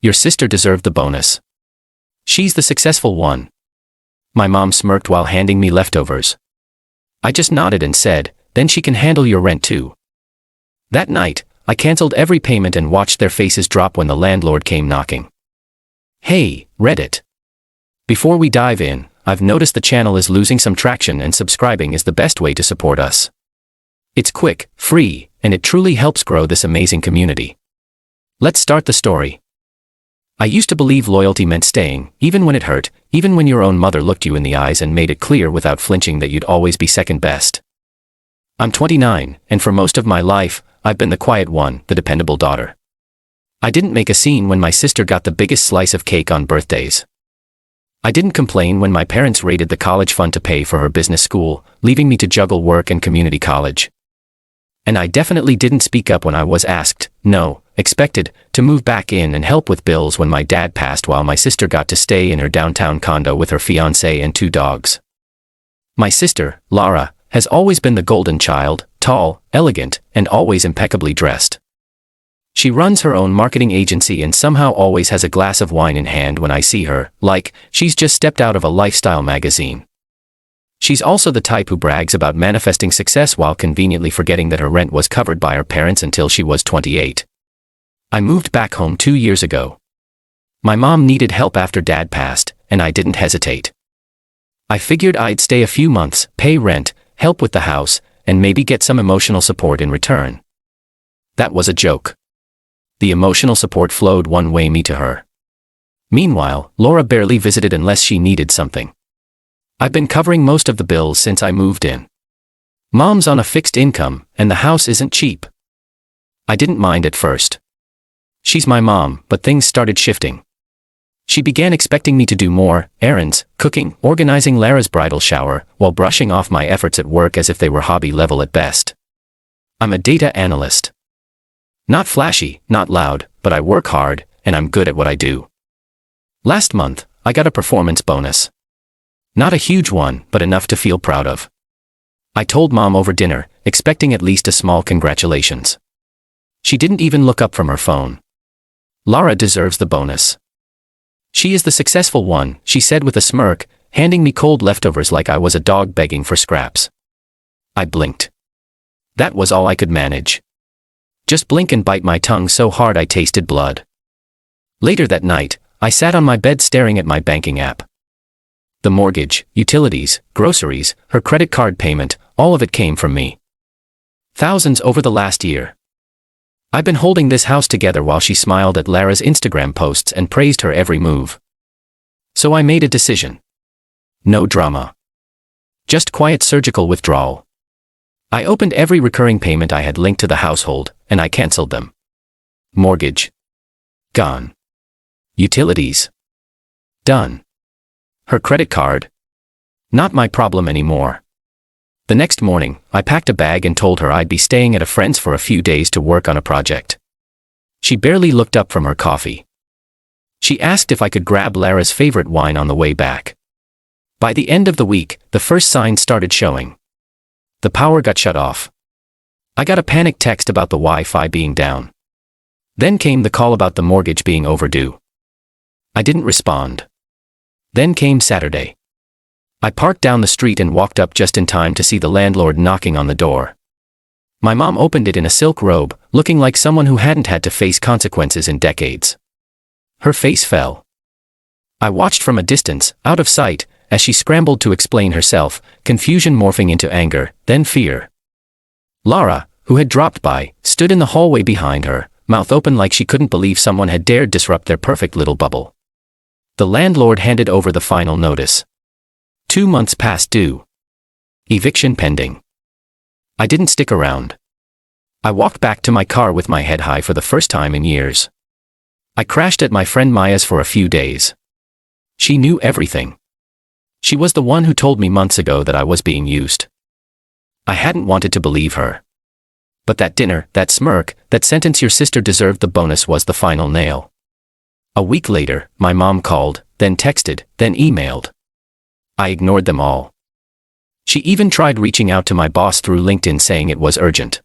Your sister deserved the bonus. She's the successful one. My mom smirked while handing me leftovers. I just nodded and said, then she can handle your rent too. That night, I canceled every payment and watched their faces drop when the landlord came knocking. Hey, Reddit. Before we dive in, I've noticed the channel is losing some traction and subscribing is the best way to support us. It's quick, free, and it truly helps grow this amazing community. Let's start the story. I used to believe loyalty meant staying, even when it hurt, even when your own mother looked you in the eyes and made it clear without flinching that you'd always be second best. I'm 29, and for most of my life, I've been the quiet one, the dependable daughter. I didn't make a scene when my sister got the biggest slice of cake on birthdays. I didn't complain when my parents raided the college fund to pay for her business school, leaving me to juggle work and community college. And I definitely didn't speak up when I was asked, no, expected, to move back in and help with bills when my dad passed while my sister got to stay in her downtown condo with her fiancé and 2 dogs. My sister, Lara, has always been the golden child, tall, elegant, and always impeccably dressed. She runs her own marketing agency and somehow always has a glass of wine in hand when I see her, like she's just stepped out of a lifestyle magazine. She's also the type who brags about manifesting success while conveniently forgetting that her rent was covered by her parents until she was 28. I moved back home 2 years ago. My mom needed help after dad passed, and I didn't hesitate. I figured I'd stay a few months, pay rent, help with the house, and maybe get some emotional support in return. That was a joke. The emotional support flowed one way, me to her. Meanwhile, Lara barely visited unless she needed something. I've been covering most of the bills since I moved in. Mom's on a fixed income, and the house isn't cheap. I didn't mind at first. She's my mom, but things started shifting. She began expecting me to do more, errands, cooking, organizing Lara's bridal shower, while brushing off my efforts at work as if they were hobby level at best. I'm a data analyst. Not flashy, not loud, but I work hard, and I'm good at what I do. Last month, I got a performance bonus. Not a huge one, but enough to feel proud of. I told Mom over dinner, expecting at least a small congratulations. She didn't even look up from her phone. Lara deserves the bonus. She is the successful one, she said with a smirk, handing me cold leftovers like I was a dog begging for scraps. I blinked. That was all I could manage. Just blink and bite my tongue so hard I tasted blood. Later that night, I sat on my bed staring at my banking app. The mortgage, utilities, groceries, her credit card payment, all of it came from me. Thousands over the last year. I've been holding this house together while she smiled at Lara's Instagram posts and praised her every move. So I made a decision. No drama. Just quiet surgical withdrawal. I opened every recurring payment I had linked to the household, and I canceled them. Mortgage. Gone. Utilities. Done. Her credit card. Not my problem anymore. The next morning, I packed a bag and told her I'd be staying at a friend's for a few days to work on a project. She barely looked up from her coffee. She asked if I could grab Lara's favorite wine on the way back. By the end of the week, the first signs started showing. The power got shut off. I got a panic text about the Wi-Fi being down. Then came the call about the mortgage being overdue. I didn't respond. Then came Saturday. I parked down the street and walked up just in time to see the landlord knocking on the door. My mom opened it in a silk robe, looking like someone who hadn't had to face consequences in decades. Her face fell. I watched from a distance, out of sight, as she scrambled to explain herself, confusion morphing into anger, then fear. Lara, who had dropped by, stood in the hallway behind her, mouth open like she couldn't believe someone had dared disrupt their perfect little bubble. The landlord handed over the final notice. 2 months past due. Eviction pending. I didn't stick around. I walked back to my car with my head high for the first time in years. I crashed at my friend Maya's for a few days. She knew everything. She was the one who told me months ago that I was being used. I hadn't wanted to believe her. But that dinner, that smirk, that sentence "your sister deserved the bonus" was the final nail. A week later, my mom called, then texted, then emailed. I ignored them all. She even tried reaching out to my boss through LinkedIn saying it was urgent.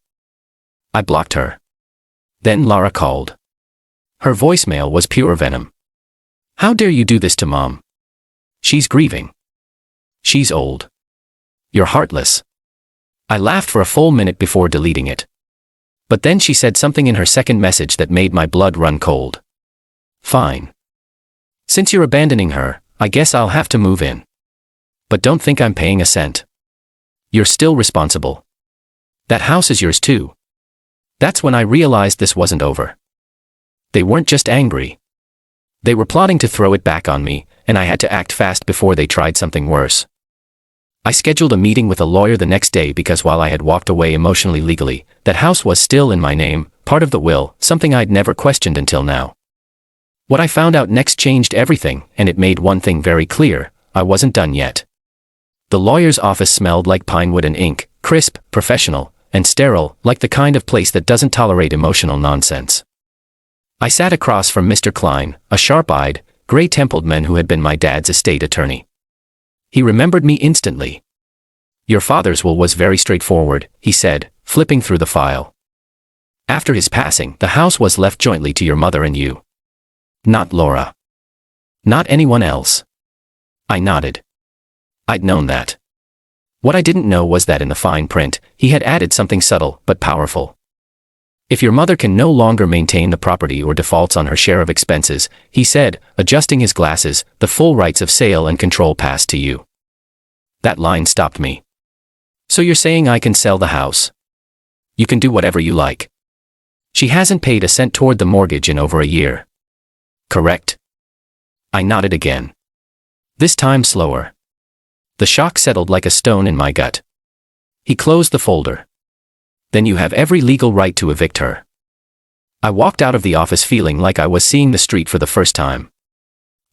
I blocked her. Then Lara called. Her voicemail was pure venom. How dare you do this to Mom? She's grieving. She's old. You're heartless. I laughed for a full minute before deleting it. But then she said something in her second message that made my blood run cold. Fine. Since you're abandoning her, I guess I'll have to move in. But don't think I'm paying a cent. You're still responsible. That house is yours too. That's when I realized this wasn't over. They weren't just angry. They were plotting to throw it back on me, and I had to act fast before they tried something worse. I scheduled a meeting with a lawyer the next day because while I had walked away emotionally legally, that house was still in my name, part of the will, something I'd never questioned until now. What I found out next changed everything, and it made one thing very clear: I wasn't done yet. The lawyer's office smelled like pine wood and ink, crisp, professional, and sterile, like the kind of place that doesn't tolerate emotional nonsense. I sat across from Mr. Klein, a sharp-eyed, gray-templed man who had been my dad's estate attorney. He remembered me instantly. Your father's will was very straightforward, he said, flipping through the file. After his passing, the house was left jointly to your mother and you. Not Laura. Not anyone else. I nodded. I'd known that. What I didn't know was that in the fine print, he had added something subtle but powerful. If your mother can no longer maintain the property or defaults on her share of expenses, he said, adjusting his glasses, the full rights of sale and control pass to you. That line stopped me. So you're saying I can sell the house? You can do whatever you like. She hasn't paid a cent toward the mortgage in over a year. Correct? I nodded again. This time slower. The shock settled like a stone in my gut. He closed the folder. Then you have every legal right to evict her. I walked out of the office feeling like I was seeing the street for the first time.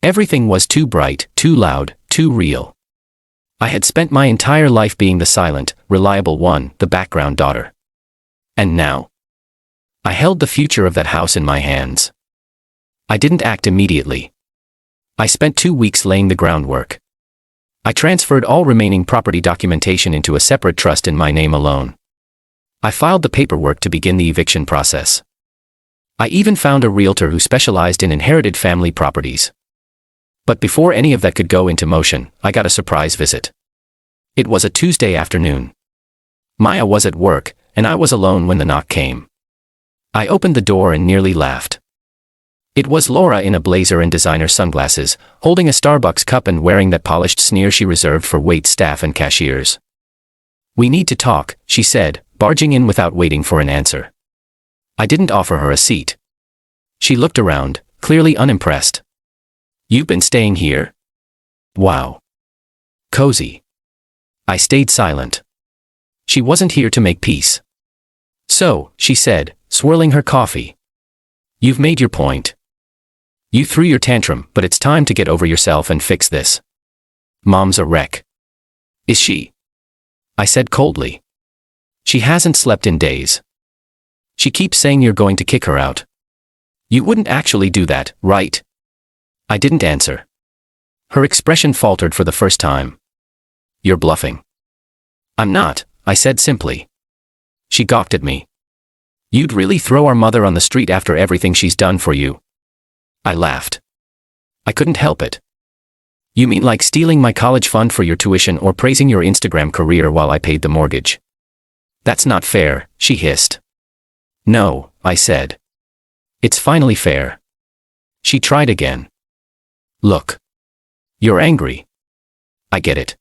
Everything was too bright, too loud, too real. I had spent my entire life being the silent, reliable one, the background daughter. And now? I held the future of that house in my hands. I didn't act immediately. I spent 2 weeks laying the groundwork. I transferred all remaining property documentation into a separate trust in my name alone. I filed the paperwork to begin the eviction process. I even found a realtor who specialized in inherited family properties. But before any of that could go into motion, I got a surprise visit. It was a Tuesday afternoon. Maya was at work, and I was alone when the knock came. I opened the door and nearly laughed. It was Laura in a blazer and designer sunglasses, holding a Starbucks cup and wearing that polished sneer she reserved for wait staff and cashiers. We need to talk, she said, barging in without waiting for an answer. I didn't offer her a seat. She looked around, clearly unimpressed. You've been staying here? Wow. Cozy. I stayed silent. She wasn't here to make peace. So, she said, swirling her coffee. You've made your point. You threw your tantrum, but it's time to get over yourself and fix this. Mom's a wreck. Is she? I said coldly. She hasn't slept in days. She keeps saying you're going to kick her out. You wouldn't actually do that, right? I didn't answer. Her expression faltered for the first time. You're bluffing. I'm not, I said simply. She gawked at me. You'd really throw our mother on the street after everything she's done for you? I laughed. I couldn't help it. You mean like stealing my college fund for your tuition or praising your Instagram career while I paid the mortgage? That's not fair, she hissed. No, I said. It's finally fair. She tried again. Look. You're angry. I get it.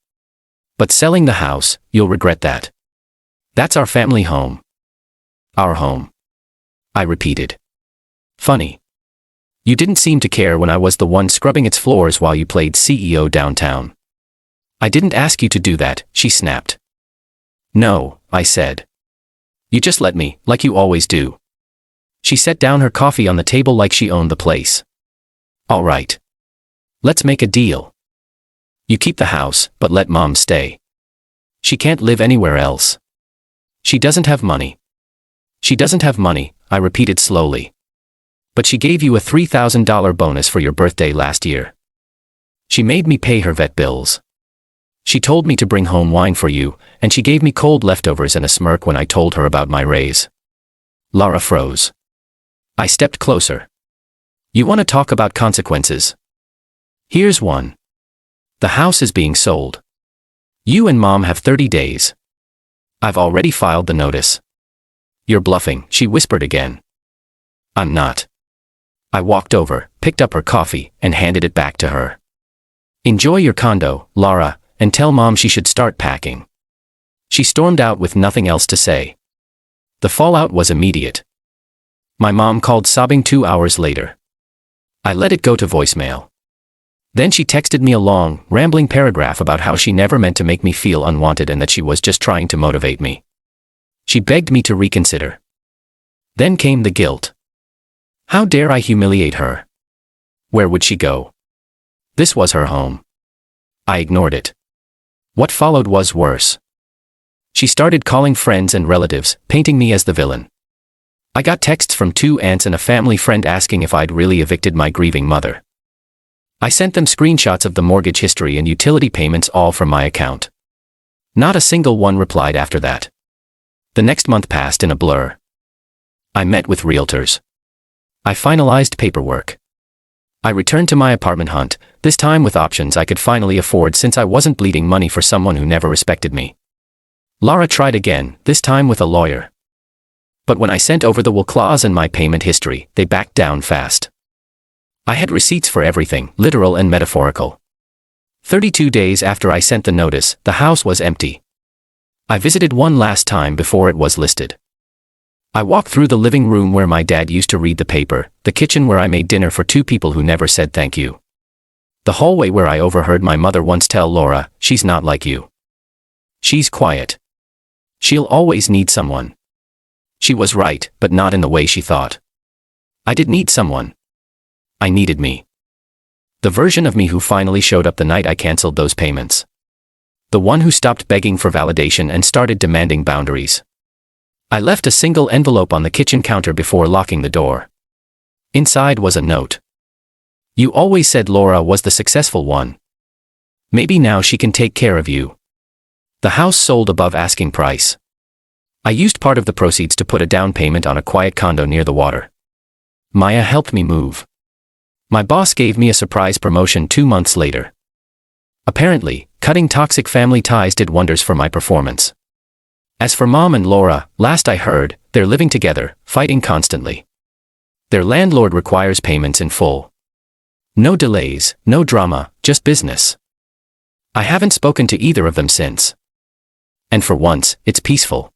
But selling the house, you'll regret that. That's our family home. Our home. I repeated. Funny. You didn't seem to care when I was the one scrubbing its floors while you played CEO downtown. I didn't ask you to do that, she snapped. No, I said. You just let me, like you always do. She set down her coffee on the table like she owned the place. All right. Let's make a deal. You keep the house, but let Mom stay. She can't live anywhere else. She doesn't have money. She doesn't have money, I repeated slowly. But she gave you a $3,000 bonus for your birthday last year. She made me pay her vet bills. She told me to bring home wine for you, and she gave me cold leftovers and a smirk when I told her about my raise. Lara froze. I stepped closer. You want to talk about consequences? Here's one. The house is being sold. You and Mom have 30 days. I've already filed the notice. You're bluffing, she whispered again. I'm not. I walked over, picked up her coffee, and handed it back to her. Enjoy your condo, Lara, and tell Mom she should start packing. She stormed out with nothing else to say. The fallout was immediate. My mom called sobbing 2 hours later. I let it go to voicemail. Then she texted me a long, rambling paragraph about how she never meant to make me feel unwanted and that she was just trying to motivate me. She begged me to reconsider. Then came the guilt. How dare I humiliate her? Where would she go? This was her home. I ignored it. What followed was worse. She started calling friends and relatives, painting me as the villain. I got texts from 2 aunts and a family friend asking if I'd really evicted my grieving mother. I sent them screenshots of the mortgage history and utility payments all from my account. Not a single one replied after that. The next month passed in a blur. I met with realtors. I finalized paperwork. I returned to my apartment hunt, this time with options I could finally afford since I wasn't bleeding money for someone who never respected me. Lara tried again, this time with a lawyer. But when I sent over the will clause and my payment history, they backed down fast. I had receipts for everything, literal and metaphorical. 32 days after I sent the notice, the house was empty. I visited one last time before it was listed. I walked through the living room where my dad used to read the paper, the kitchen where I made dinner for 2 people who never said thank you. The hallway where I overheard my mother once tell Laura, she's not like you. She's quiet. She'll always need someone. She was right, but not in the way she thought. I did need someone. I needed me. The version of me who finally showed up the night I canceled those payments. The one who stopped begging for validation and started demanding boundaries. I left a single envelope on the kitchen counter before locking the door. Inside was a note. You always said Laura was the successful one. Maybe now she can take care of you. The house sold above asking price. I used part of the proceeds to put a down payment on a quiet condo near the water. Maya helped me move. My boss gave me a surprise promotion 2 months later. Apparently, cutting toxic family ties did wonders for my performance. As for Mom and Laura, last I heard, they're living together, fighting constantly. Their landlord requires payments in full. No delays, no drama, just business. I haven't spoken to either of them since. And for once, it's peaceful.